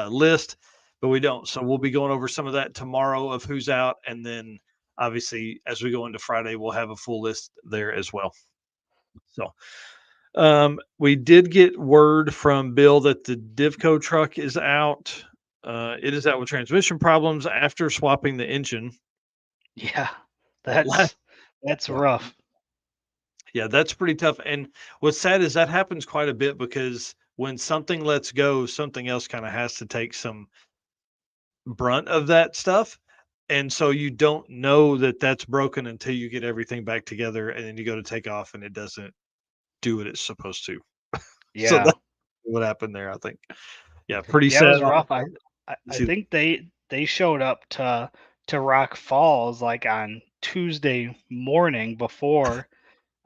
list, but we don't. So we'll be going over some of that tomorrow of who's out, and then obviously as we go into Friday, we'll have a full list there as well. So we did get word from Bill that the Divco truck is out. It is out with transmission problems after swapping the engine. Yeah. La- That's Yeah. rough. Yeah, that's pretty tough. And what's sad is that happens quite a bit because when something lets go, something else kind of has to take some brunt of that stuff. And so you don't know that that's broken until you get everything back together and then you go to take off and it doesn't do what it's supposed to. So Yeah. that's what happened there, I think. Yeah, pretty Yeah, it sad was on rough. that. I think they showed up to Rock Falls like on Tuesday morning before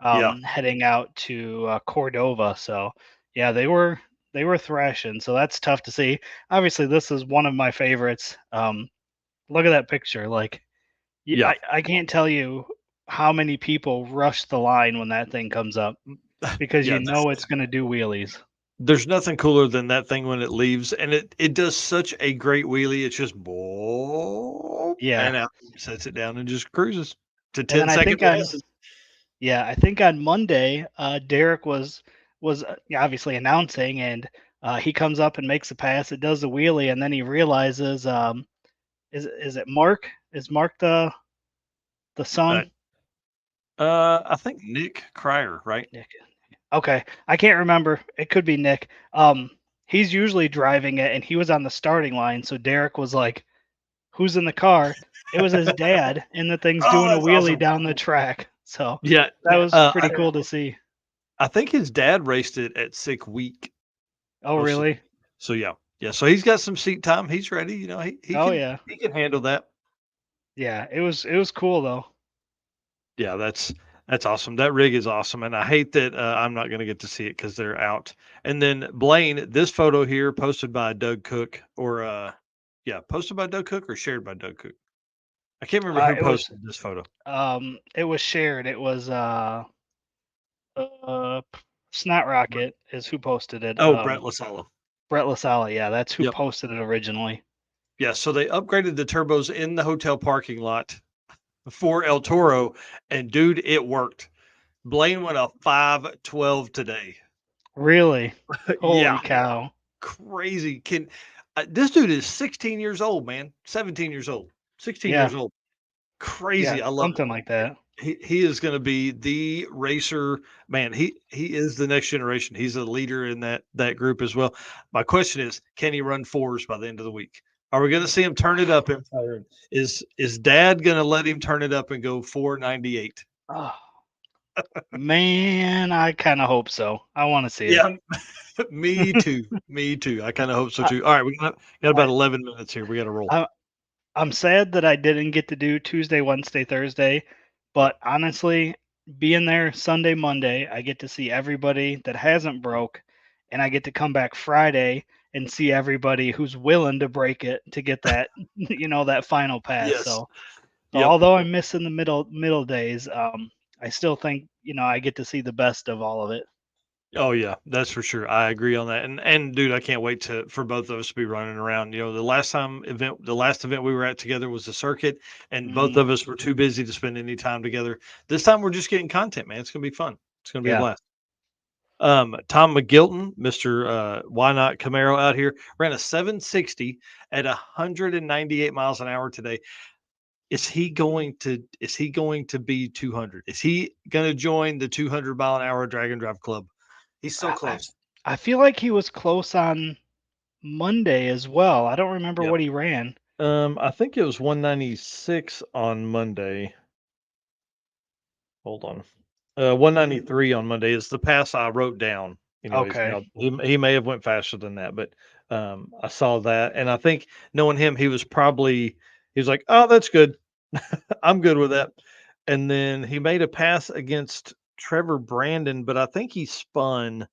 Yeah, heading out to Cordova. So yeah, they were thrashing. So that's tough to see. Obviously, this is one of my favorites. Look at that picture. Like, yeah. I can't tell you how many people rush the line when that thing comes up because Yeah, you know it's going to do wheelies. there's nothing cooler than that thing when it leaves and it does such a great wheelie. It's just boom, Yeah. and out sets it down and just cruises to And then 10-second passes. I think on Monday, Derek was obviously announcing, and he comes up and makes a pass. It does the wheelie, and then he realizes, is it Mark? Is Mark the Uh, son? I think Nick Cryer, right? Nick. Okay, I can't remember. It could be Nick. He's usually driving it, and he was on the starting line. So Derek was like, "Who's in the car?" It was his dad, and the thing's Oh, doing a that's wheelie awesome. down the track. So Yeah, that was pretty I cool to see. I think his dad raced it at Sick Week Oh, most of the really? so yeah. So he's got some seat time. He's ready. You know, Oh, yeah. he can handle that. Yeah, it was cool though. Yeah, that's awesome. That rig is awesome, and I hate that I'm not going to get to see it because they're out. And then Blaine, this photo here posted by Doug Cook, or posted by Doug Cook or shared by Doug Cook. I can't remember who It was posted this photo. it was shared. It was Snot Rocket is who posted it. Oh, Brett Lasala. Brett LaSala, yeah, that's who Yep. posted it originally. Yeah, so they upgraded the turbos in the hotel parking lot for El Toro, and dude, it worked. Blaine went a 5:12 today. Really? Holy Yeah, cow. crazy. This dude is 16 years old, man. 17 years old. 16 Yeah. years old. Crazy. Yeah, I love it. something like that. He is going to be the racer, man. He is the next generation. He's a leader in that group as well. My question is, can he run fours by the end of the week? Are we going to see him turn it up in Tyron? Is Dad going to let him turn it up and go 498? Oh, man, I kind of hope so. I want to see it. Yeah, me too. Me too. I kind of hope so too. All right, we got about 11 minutes here. We got to roll. I'm sad that I didn't get to do Tuesday, Wednesday, Thursday, but honestly, being there Sunday, Monday, I get to see everybody that hasn't broke, and I get to come back Friday and see everybody who's willing to break it to get that, that final pass. Yes. So Yep. although I'm missing the middle days, I still think, I get to see the best of all of it. Oh yeah, that's for sure. I agree on that. And dude, I can't wait for both of us to be running around. The last event we were at together was the circuit, and both of us were too busy to spend any time together. This time we're just getting content, man. It's gonna be fun. It's gonna be a blast. Tom McGilton, Mr. Why Not Camaro out here, ran a 760 at 198 miles an hour today. Is he going to be 200? Is he going to join the 200 mile an hour drag and drive club? He's so close. I feel like he was close on Monday as well. I don't remember what he ran. I think it was 196 on Monday. Hold on. 193 on Monday is the pass I wrote down. Anyways, okay. He may have went faster than that, but I saw that, and I think knowing him, he was like, "Oh, that's good. I'm good with that." And then he made a pass against Trevor Brandon, but I think he spun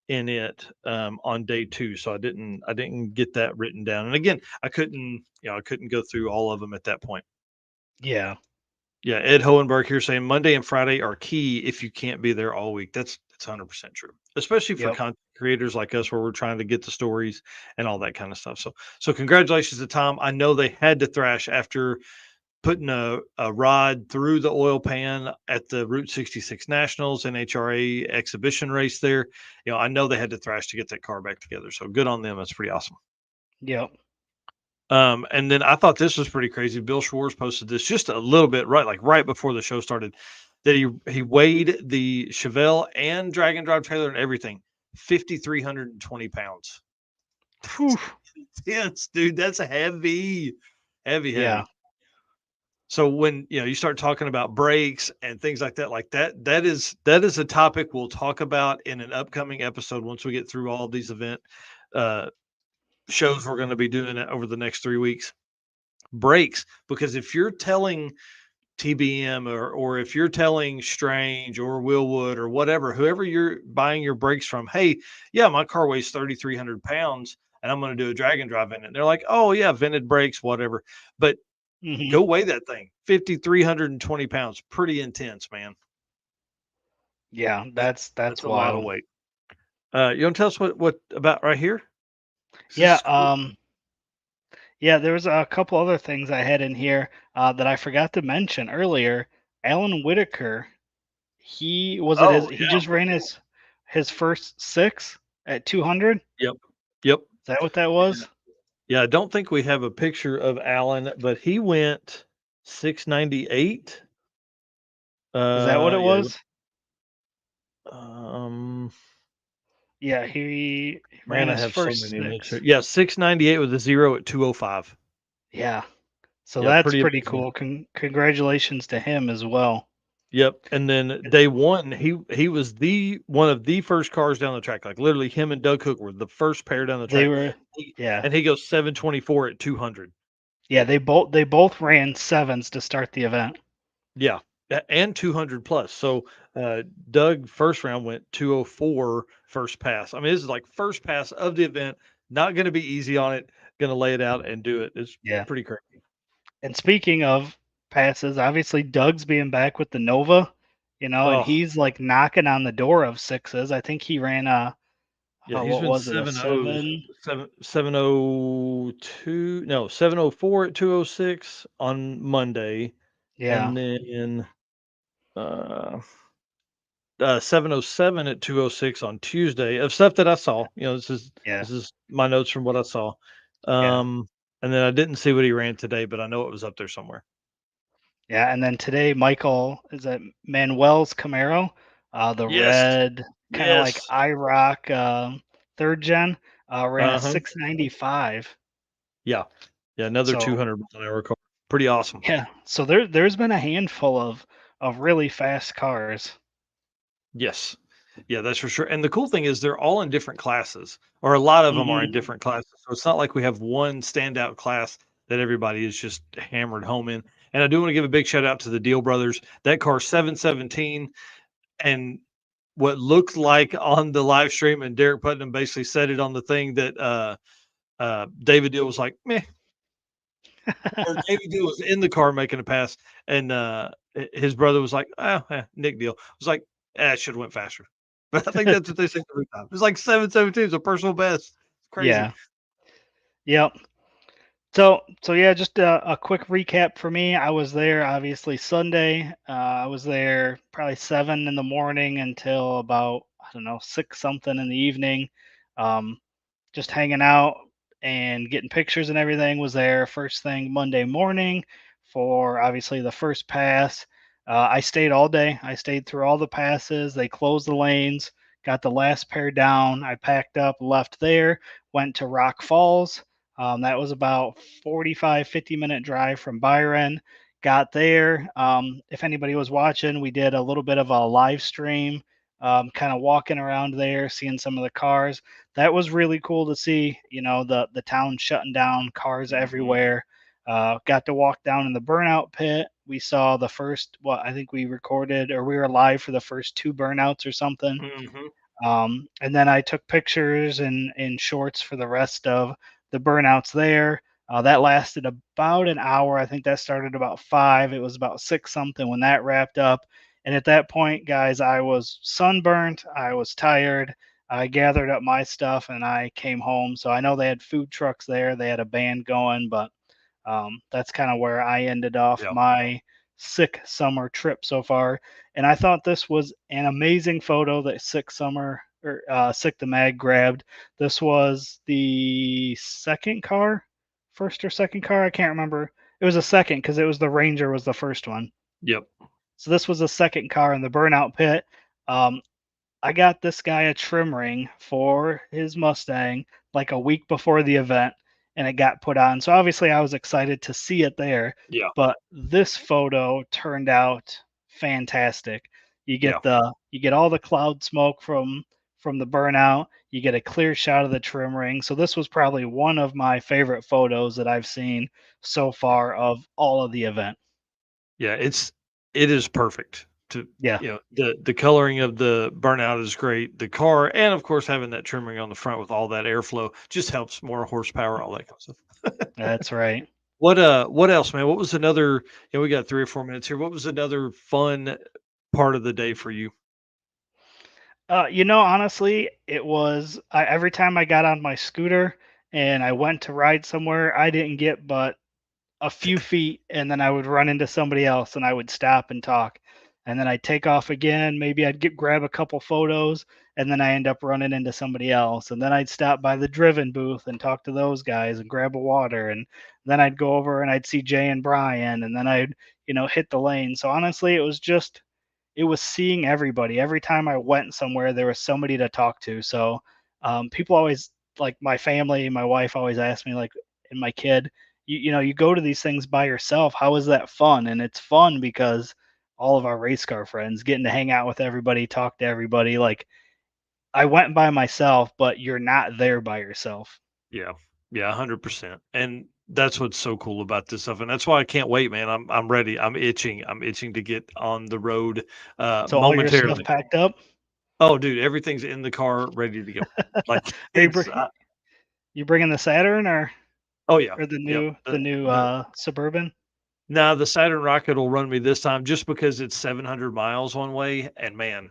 in it on day 2, so I didn't get that written down. And again, I couldn't go through all of them at that point. Yeah. Yeah, Ed Hohenberg here saying Monday and Friday are key if you can't be there all week. That's 100% true, especially for content creators like us, where we're trying to get the stories and all that kind of stuff. So congratulations to Tom. I know they had to thrash after putting a rod through the oil pan at the Route 66 Nationals NHRA exhibition race there. I know they had to thrash to get that car back together. So good on them. That's pretty awesome. Yep. And then I thought this was pretty crazy. Bill Schwartz posted this just a little bit right before the show started, that he weighed the Chevelle and drag and drive trailer and everything 5,320 pounds. Yes, dude, that's heavy. Yeah. So when you start talking about brakes and things like that is a topic we'll talk about in an upcoming episode once we get through all of these event shows we're going to be doing it over the next 3 weeks. Brakes, because if you're telling TBM or if you're telling Strange or Willwood or whoever you're buying your brakes from, hey, yeah, my car weighs 3,300 pounds and I'm going to do a drag and drive in it. And they're like, oh yeah, vented brakes, whatever. But go weigh that thing, 5,320 pounds, pretty intense, man. Yeah, that's a lot of weight. You want to tell us what about right here? Yeah. Yeah, there was a couple other things I had in here that I forgot to mention earlier. Alan Whitaker, he just ran his first 6 at 200. Yep. Is that what that was? Yeah, I don't think we have a picture of Alan, but he went 698. Is that what it was? Yeah, he ran his first 6. Yeah, 698 with a 0 at 205. Yeah. So that's pretty cool. Congratulations to him as well. Yep. And then day 1, he was one of the first cars down the track. Like literally him and Doug Hook were the first pair down the track. And he goes 724 at 200. Yeah, they both ran 7s to start the event. Yeah. And 200 plus. So Doug first round went 204 first pass. I mean, this is like first pass of the event. Not going to be easy on it. Going to lay it out and do it. It's pretty crazy. And speaking of passes, obviously Doug's being back with the Nova, and he's like knocking on the door of 6s. I think he ran what was it? 704 at 206 on Monday. Yeah. And then 707 at 206 on Tuesday of stuff that I saw. This is my notes from what I saw. And then I didn't see what he ran today, but I know it was up there somewhere. Yeah, and then today Michael is at Manuel's Camaro, the red kind of like IROC 3rd gen, ran a 695. Yeah, another 200 mile an hour car. Pretty awesome. Yeah, so there's been a handful of really fast cars. Yes. Yeah, that's for sure. And the cool thing is they're all in different classes, or a lot of them are in different classes. So it's not like we have one standout class that everybody is just hammered home in. And I do want to give a big shout out to the Deal brothers. That car 717, and what looked like on the live stream, and Derek Putnam basically said it on the thing that David Deal was like, meh. Or David Deal was in the car making a pass, and his brother was like, Nick Deal was like, I should have went faster. But I think that's what they say every time. It's like 7:17 is a personal best. It's crazy. Yeah. Yep. So yeah, just a quick recap for me. I was there obviously Sunday. I was there probably 7 in the morning until about, I don't know, 6 something in the evening. Just hanging out and getting pictures and everything. Was there first thing Monday morning for obviously the first pass. I stayed all day. I stayed through all the passes. They closed the lanes, got the last pair down. I packed up, left there, went to Rock Falls. That was about 45, 50-minute drive from Byron. Got there. If anybody was watching, we did a little bit of a live stream, kind of walking around there, seeing some of the cars. That was really cool to see. The town shutting down, cars everywhere. Got to walk down in the burnout pit. We saw the first, I think we recorded, or we were live for the first 2 burnouts or something. And then I took pictures and shorts for the rest of the burnouts there. That lasted about an hour. I think that started about 5. It was about 6 something when that wrapped up. And at that point, guys, I was sunburned. I was tired. I gathered up my stuff and I came home. So I know they had food trucks there. They had a band going, but that's kind of where I ended off my sick summer trip so far. And I thought this was an amazing photo that Sick the Mag grabbed. This was the first or second car. I can't remember. It was a second because it was the Ranger was the first one. Yep. So this was the second car in the burnout pit. I got this guy a trim ring for his Mustang like a week before the event, and it got put on. So obviously I was excited to see it there. Yeah. But this photo turned out fantastic. You get all the cloud smoke from the burnout. You get a clear shot of the trim ring. So this was probably one of my favorite photos that I've seen so far of all of the event. Yeah, it is perfect. The coloring of the burnout is great. The car, and of course having that trim ring on the front with all that airflow just helps, more horsepower, all that kind of stuff. That's right. What else, man? What was another, we got 3 or 4 minutes here. What was another fun part of the day for you? Honestly, it was every time I got on my scooter and I went to ride somewhere, I didn't get but a few feet, and then I would run into somebody else and I would stop and talk. And then I'd take off again. Maybe I'd grab a couple photos, and then I end up running into somebody else. And then I'd stop by the Driven booth and talk to those guys and grab a water. And then I'd go over and I'd see Jay and Brian, and then I'd, hit the lane. So honestly, it was seeing everybody. Every time I went somewhere, there was somebody to talk to. So people always, like my family, my wife always asked me, like, and my kid, you go to these things by yourself. How is that fun? And it's fun because all of our race car friends, getting to hang out with everybody, talk to everybody. Like, I went by myself, but you're not there by yourself. Yeah. Yeah. 100%. And that's what's so cool about this stuff. And that's why I can't wait, man. I'm ready. I'm itching to get on the road, So all your momentarily. stuff packed up? Oh, dude, everything's in the car, ready to go. Like, you bringing the Saturn or oh yeah, or the new Suburban? Nah, the Saturn Rocket will run me this time just because it's 700 miles one way. And man,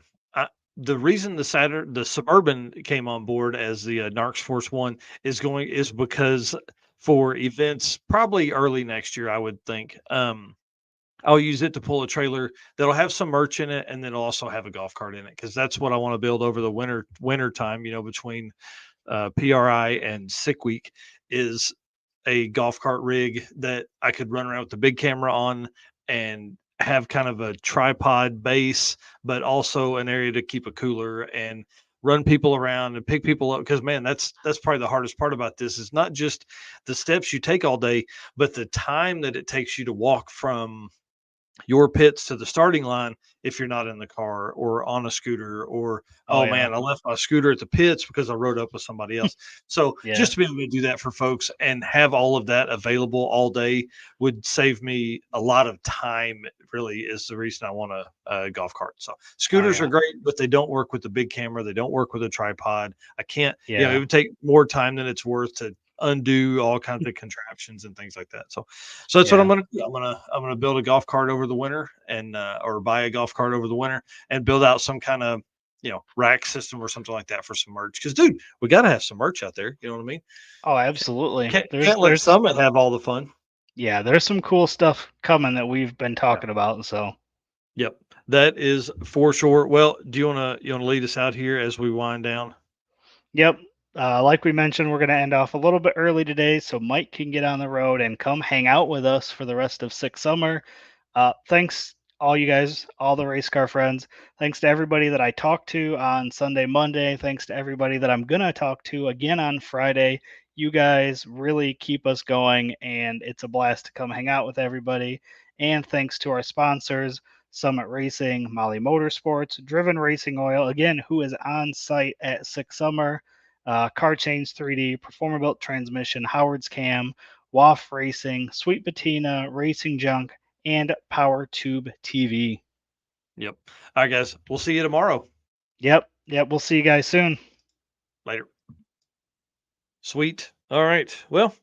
the reason the Suburban came on board as the NARCS Force One is because for events probably early next year, I would think. I'll use it to pull a trailer that'll have some merch in it, and then it'll also have a golf cart in it, because that's what I want to build over the winter time. Between PRI and Sick Week, is a golf cart rig that I could run around with the big camera on and have kind of a tripod base, but also an area to keep a cooler and run people around and pick people up. Because man, that's probably the hardest part about this, is not just the steps you take all day, but the time that it takes you to walk from your pits to the starting line if you're not in the car or on a scooter, or man, I left my scooter at the pits because I rode up with somebody else. So just to be able to do that for folks and have all of that available all day would save me a lot of time, really is the reason I want a golf cart. So scooters are great, but they don't work with the big camera. They don't work with a tripod. I can't, it would take more time than it's worth to undo all kinds of contraptions and things like that. So that's what I'm gonna do. I'm gonna build a golf cart over the winter, and or buy a golf cart over the winter and build out some kind of rack system or something like that for some merch. Because, dude, we got to have some merch out there. You know what I mean? Oh, absolutely. Can't let Summit have all the fun. Yeah, there's some cool stuff coming that we've been talking about. So, yep, that is for sure. Well, do you wanna lead us out here as we wind down? Yep. Like we mentioned, we're going to end off a little bit early today, so Mike can get on the road and come hang out with us for the rest of Six Summer. Thanks, all you guys, all the race car friends. Thanks to everybody that I talked to on Sunday, Monday. Thanks to everybody that I'm going to talk to again on Friday. You guys really keep us going, and it's a blast to come hang out with everybody. And thanks to our sponsors, Summit Racing, Molly Motorsports, Driven Racing Oil, again, who is on site at Six Summer, Car Change 3D, Performabuilt Transmission, Howard's Cam, WAF Racing, Sweet Patina, Racing Junk, and Power Tube TV. Yep. All right, guys. We'll see you tomorrow. Yep. We'll see you guys soon. Later. Sweet. All right. Well,